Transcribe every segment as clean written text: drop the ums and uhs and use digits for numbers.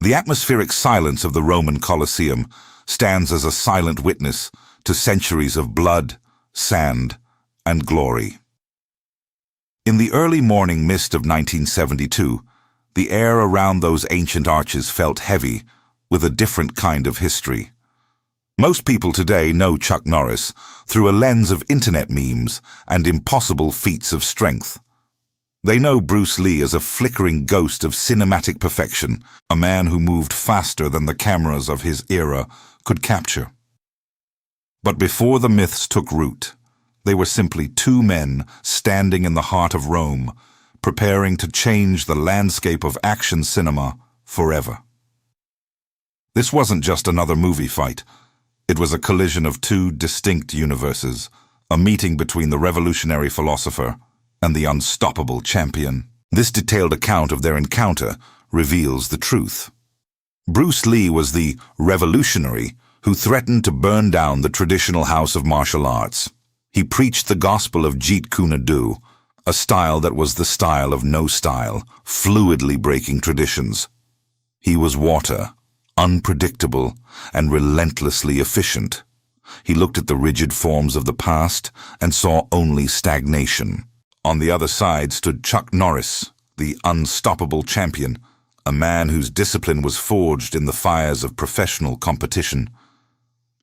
The atmospheric silence of the Roman Colosseum stands as a silent witness to centuries of blood, sand, and glory. In the early morning mist of 1972, the air around those ancient arches felt heavy with a different kind of history. Most people today know Chuck Norris through a lens of internet memes and impossible feats of strength. They know Bruce Lee as a flickering ghost of cinematic perfection, a man who moved faster than the cameras of his era could capture. But before the myths took root, they were simply two men standing in the heart of Rome, preparing to change the landscape of action cinema forever. This wasn't just another movie fight. It was a collision of two distinct universes, a meeting between the revolutionary philosopher and the unstoppable champion. This detailed account of their encounter reveals the truth. Bruce Lee was the revolutionary who threatened to burn down the traditional house of martial arts. He preached the gospel of Jeet Kune Do, a style that was the style of no style, fluidly breaking traditions. He was water, unpredictable and relentlessly efficient. He looked at the rigid forms of the past and saw only stagnation. On the other side stood Chuck Norris, the unstoppable champion, a man whose discipline was forged in the fires of professional competition.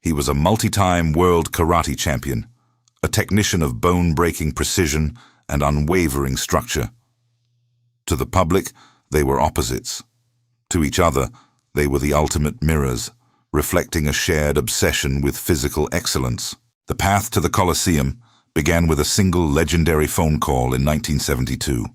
He was a multi-time world karate champion, a technician of bone-breaking precision and unwavering structure. To the public, they were opposites. To each other, they were the ultimate mirrors, reflecting a shared obsession with physical excellence. The path to the Colosseum began with a single legendary phone call in 1972.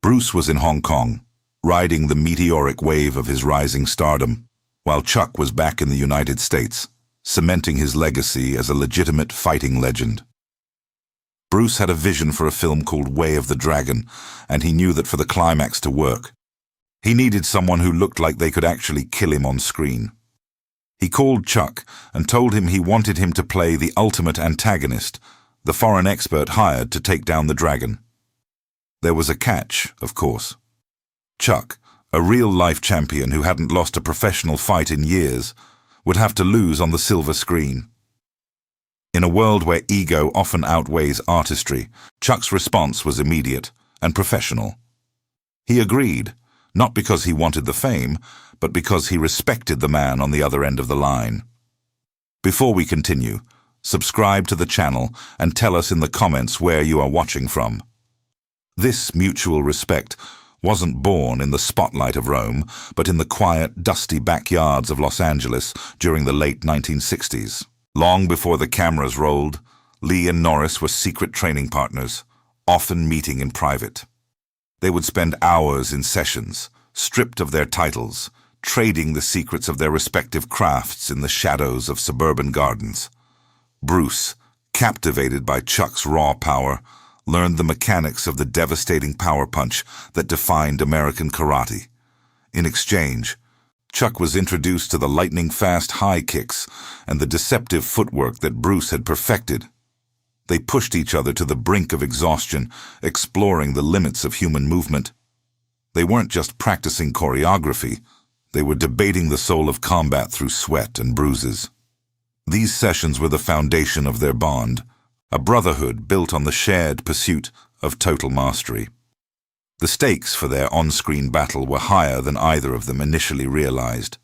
Bruce was in Hong Kong, riding the meteoric wave of his rising stardom, while Chuck was back in the United States, cementing his legacy as a legitimate fighting legend. Bruce had a vision for a film called Way of the Dragon, and he knew that for the climax to work, he needed someone who looked like they could actually kill him on screen. He called Chuck and told him he wanted him to play the ultimate antagonist, the foreign expert hired to take down the dragon. There was a catch, of course. Chuck, a real-life champion who hadn't lost a professional fight in years, would have to lose on the silver screen. In a world where ego often outweighs artistry, Chuck's response was immediate and professional. He agreed, not because he wanted the fame, but because he respected the man on the other end of the line. Before we continue, subscribe to the channel and tell us in the comments where you are watching from. This mutual respect wasn't born in the spotlight of Rome, but in the quiet, dusty backyards of Los Angeles during the late 1960s. Long before the cameras rolled, Lee and Norris were secret training partners, often meeting in private. They would spend hours in sessions, stripped of their titles, trading the secrets of their respective crafts in the shadows of suburban gardens. Bruce, captivated by Chuck's raw power, learned the mechanics of the devastating power punch that defined American karate. In exchange, Chuck was introduced to the lightning-fast high kicks and the deceptive footwork that Bruce had perfected. They pushed each other to the brink of exhaustion, exploring the limits of human movement. They weren't just practicing choreography, they were debating the soul of combat through sweat and bruises. These sessions were the foundation of their bond, a brotherhood built on the shared pursuit of total mastery. The stakes for their on-screen battle were higher than either of them initially realized.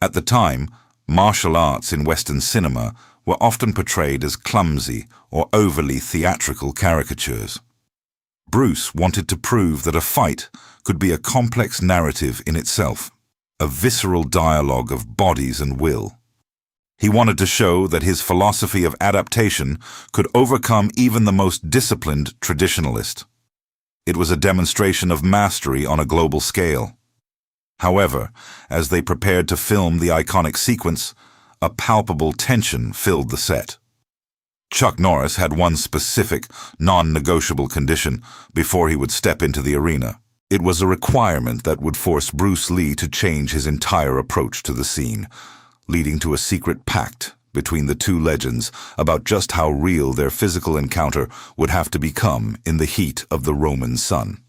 At the time, martial arts in Western cinema were often portrayed as clumsy or overly theatrical caricatures. Bruce wanted to prove that a fight could be a complex narrative in itself, a visceral dialogue of bodies and will. He wanted to show that his philosophy of adaptation could overcome even the most disciplined traditionalist. It was a demonstration of mastery on a global scale. However, as they prepared to film the iconic sequence, a palpable tension filled the set. Chuck Norris had one specific, non-negotiable condition before he would step into the arena. It was a requirement that would force Bruce Lee to change his entire approach to the scene, leading to a secret pact between the two legends about just how real their physical encounter would have to become in the heat of the Roman sun.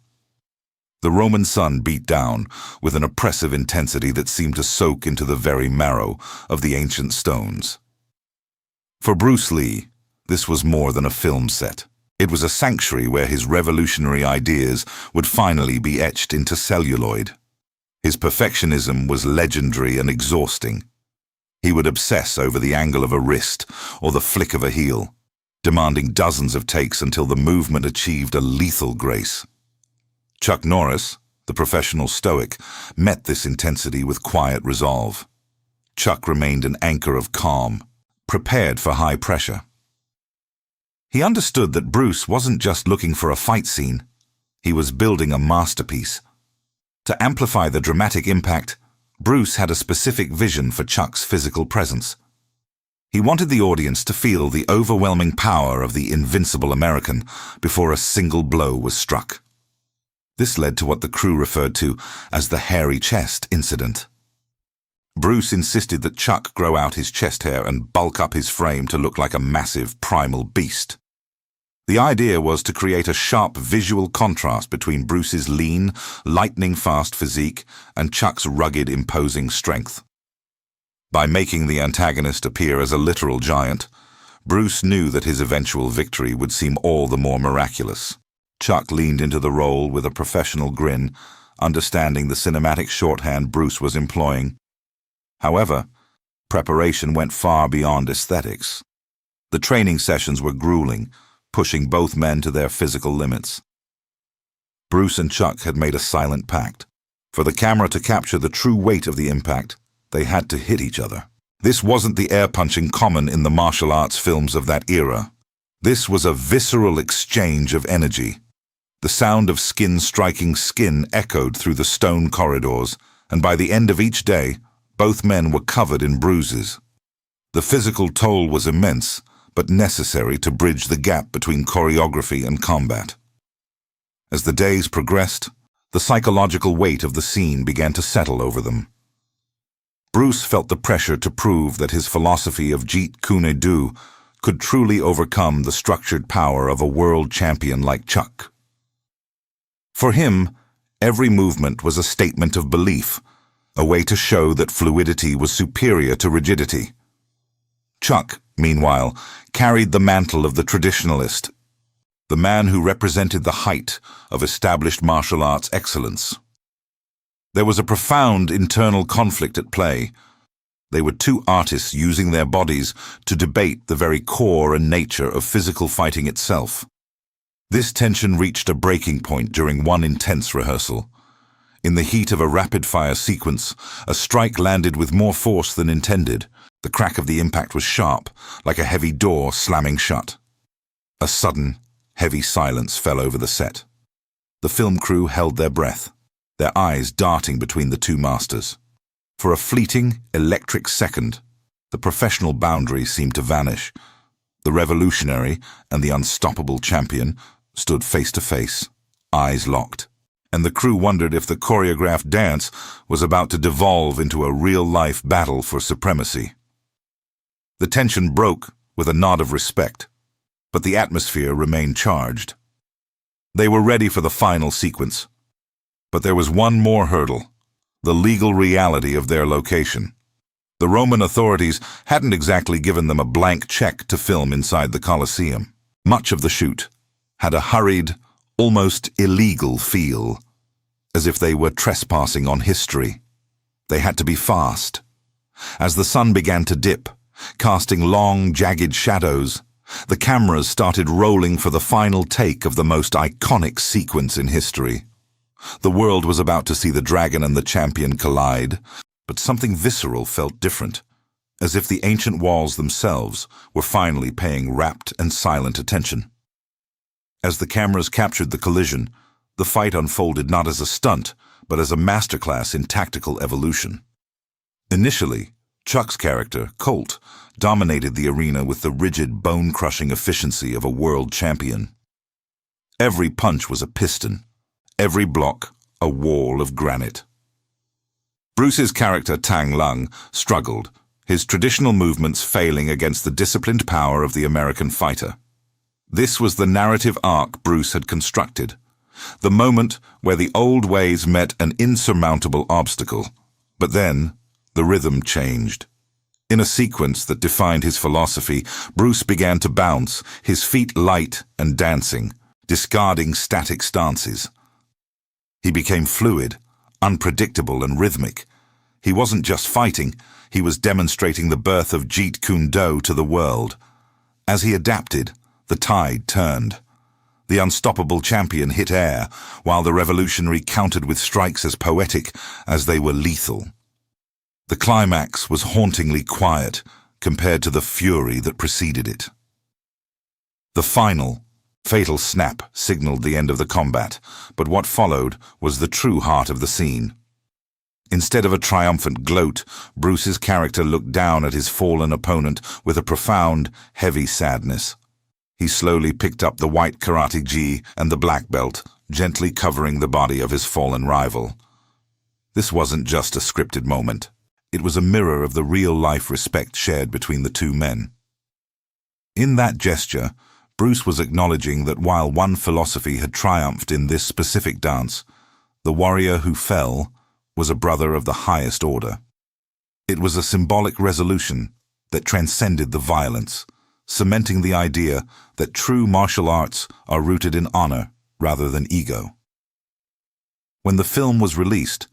The Roman sun beat down with an oppressive intensity that seemed to soak into the very marrow of the ancient stones. For Bruce Lee, this was more than a film set. It was a sanctuary where his revolutionary ideas would finally be etched into celluloid. His perfectionism was legendary and exhausting. He would obsess over the angle of a wrist or the flick of a heel, demanding dozens of takes until the movement achieved a lethal grace. Chuck Norris, the professional stoic, met this intensity with quiet resolve. Chuck remained an anchor of calm, prepared for high pressure. He understood that Bruce wasn't just looking for a fight scene. He was building a masterpiece. To amplify the dramatic impact, Bruce had a specific vision for Chuck's physical presence. He wanted the audience to feel the overwhelming power of the invincible American before a single blow was struck. This led to what the crew referred to as the hairy chest incident. Bruce insisted that Chuck grow out his chest hair and bulk up his frame to look like a massive primal beast. The idea was to create a sharp visual contrast between Bruce's lean, lightning-fast physique and Chuck's rugged, imposing strength. By making the antagonist appear as a literal giant, Bruce knew that his eventual victory would seem all the more miraculous. Chuck leaned into the role with a professional grin, understanding the cinematic shorthand Bruce was employing. However, preparation went far beyond aesthetics. The training sessions were grueling, pushing both men to their physical limits. Bruce and Chuck had made a silent pact. For the camera to capture the true weight of the impact, they had to hit each other. This wasn't the air-punching common in the martial arts films of that era. This was a visceral exchange of energy. The sound of skin striking skin echoed through the stone corridors, and by the end of each day, both men were covered in bruises. The physical toll was immense, but necessary to bridge the gap between choreography and combat. As the days progressed, the psychological weight of the scene began to settle over them. Bruce felt the pressure to prove that his philosophy of Jeet Kune Do could truly overcome the structured power of a world champion like Chuck. For him, every movement was a statement of belief, a way to show that fluidity was superior to rigidity. Chuck, meanwhile, carried the mantle of the traditionalist, the man who represented the height of established martial arts excellence. There was a profound internal conflict at play. They were two artists using their bodies to debate the very core and nature of physical fighting itself. This tension reached a breaking point during one intense rehearsal. In the heat of a rapid-fire sequence, a strike landed with more force than intended. The crack of the impact was sharp, like a heavy door slamming shut. A sudden, heavy silence fell over the set. The film crew held their breath, their eyes darting between the two masters. For a fleeting, electric second, the professional boundary seemed to vanish. The revolutionary and the unstoppable champion stood face to face, eyes locked, and the crew wondered if the choreographed dance was about to devolve into a real-life battle for supremacy. The tension broke with a nod of respect, but the atmosphere remained charged. They were ready for the final sequence. But there was one more hurdle, the legal reality of their location. The Roman authorities hadn't exactly given them a blank check to film inside the Colosseum. Much of the shoot had a hurried, almost illegal feel, as if they were trespassing on history. They had to be fast. As the sun began to dip, casting long, jagged shadows, the cameras started rolling for the final take of the most iconic sequence in history. The world was about to see the dragon and the champion collide, but something visceral felt different, as if the ancient walls themselves were finally paying rapt and silent attention. As the cameras captured the collision, the fight unfolded not as a stunt, but as a masterclass in tactical evolution. Initially, Chuck's character, Colt, dominated the arena with the rigid, bone-crushing efficiency of a world champion. Every punch was a piston, every block a wall of granite. Bruce's character, Tang Lung, struggled, his traditional movements failing against the disciplined power of the American fighter. This was the narrative arc Bruce had constructed, The moment where the old ways met an insurmountable obstacle. But then, the rhythm changed. In a sequence that defined his philosophy, Bruce began to bounce, his feet light and dancing, discarding static stances. He became fluid, unpredictable and rhythmic. He wasn't just fighting, he was demonstrating the birth of Jeet Kune Do to the world. As he adapted, the tide turned. The unstoppable champion hit air, while the revolutionary countered with strikes as poetic as they were lethal. The climax was hauntingly quiet compared to the fury that preceded it. The final, fatal snap signaled the end of the combat, but what followed was the true heart of the scene. Instead of a triumphant gloat, Bruce's character looked down at his fallen opponent with a profound, heavy sadness. He slowly picked up the white karate gi and the black belt, gently covering the body of his fallen rival. This wasn't just a scripted moment. It was a mirror of the real-life respect shared between the two men. In that gesture, Bruce was acknowledging that while one philosophy had triumphed in this specific dance, the warrior who fell was a brother of the highest order. It was a symbolic resolution that transcended the violence, cementing the idea that true martial arts are rooted in honor rather than ego. When the film was released,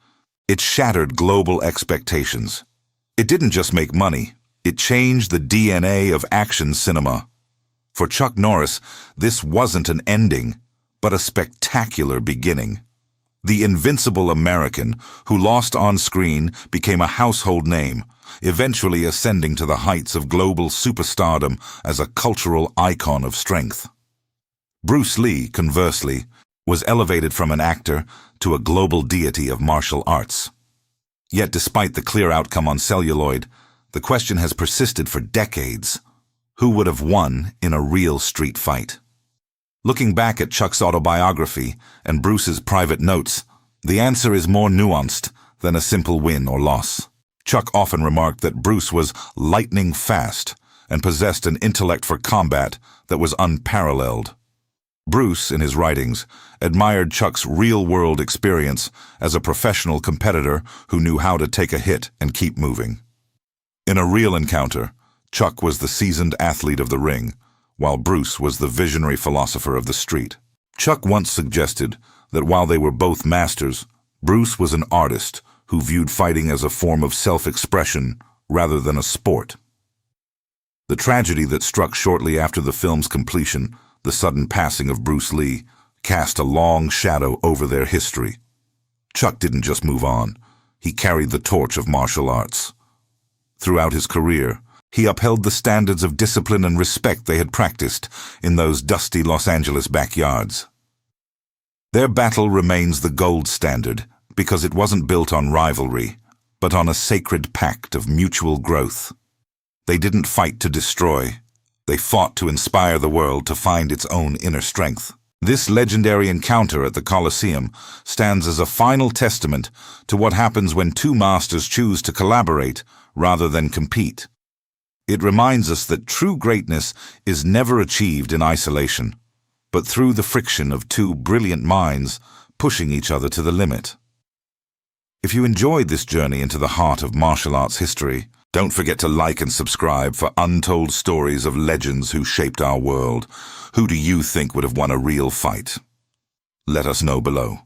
it shattered global expectations. It didn't just make money, it changed the DNA of action cinema. For Chuck Norris, this wasn't an ending, but a spectacular beginning. The invincible American who lost on screen became a household name, eventually ascending to the heights of global superstardom as a cultural icon of strength. Bruce Lee, conversely, was elevated from an actor to a global deity of martial arts. Yet despite the clear outcome on celluloid, the question has persisted for decades. Who would have won in a real street fight? Looking back at Chuck's autobiography and Bruce's private notes, the answer is more nuanced than a simple win or loss. Chuck often remarked that Bruce was lightning fast and possessed an intellect for combat that was unparalleled. Bruce, in his writings, admired Chuck's real-world experience as a professional competitor who knew how to take a hit and keep moving. In a real encounter, Chuck was the seasoned athlete of the ring, while Bruce was the visionary philosopher of the street. Chuck once suggested that while they were both masters, Bruce was an artist who viewed fighting as a form of self-expression rather than a sport. The tragedy that struck shortly after the film's completion, the sudden passing of Bruce Lee, cast a long shadow over their history. Chuck didn't just move on, he carried the torch of martial arts. Throughout his career, he upheld the standards of discipline and respect they had practiced in those dusty Los Angeles backyards. Their battle remains the gold standard because it wasn't built on rivalry, but on a sacred pact of mutual growth. They didn't fight to destroy. They fought to inspire the world to find its own inner strength. This legendary encounter at the Colosseum stands as a final testament to what happens when two masters choose to collaborate rather than compete. It reminds us that true greatness is never achieved in isolation, but through the friction of two brilliant minds pushing each other to the limit. If you enjoyed this journey into the heart of martial arts history, don't forget to like and subscribe for untold stories of legends who shaped our world. Who do you think would have won a real fight? Let us know below.